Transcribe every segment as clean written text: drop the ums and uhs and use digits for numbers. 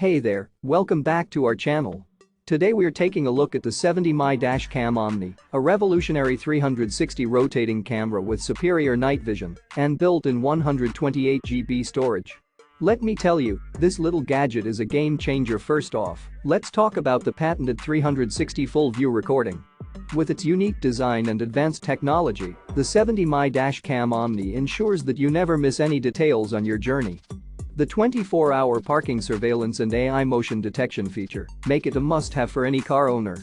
Hey there, welcome back to our channel. Today we're taking a look at the 70mm dashcam Omni, a revolutionary 360 rotating camera with superior night vision and built-in 128GB storage. Let me tell you, this little gadget is a game changer. First off, let's talk about the patented 360 full view recording. With its unique design and advanced technology, the 70mm dashcam Omni ensures that you never miss any details on your journey. The 24-hour parking surveillance and AI motion detection feature make it a must-have for any car owner.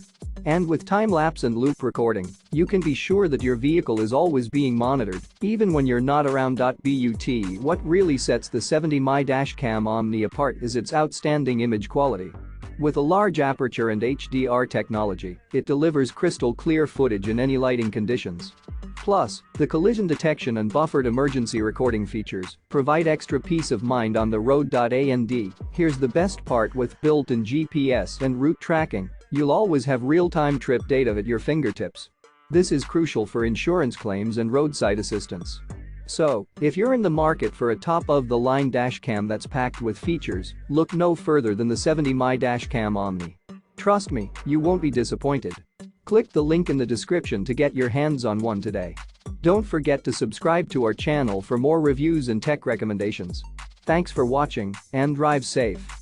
And with time-lapse and loop recording, you can be sure that your vehicle is always being monitored, even when you're not around. But what really sets the 70mm dashcam Omni apart is its outstanding image quality. With a large aperture and HDR technology, it delivers crystal clear footage in any lighting conditions. Plus, the collision detection and buffered emergency recording features provide extra peace of mind on the road. And here's the best part: with built-in GPS and route tracking, you'll always have real-time trip data at your fingertips. This is crucial for insurance claims and roadside assistance. So, if you're in the market for a top-of-the-line dashcam that's packed with features, look no further than the 70mm dashcam Omni. Trust me, you won't be disappointed. Click the link in the description to get your hands on one today. Don't forget to subscribe to our channel for more reviews and tech recommendations. Thanks for watching and drive safe.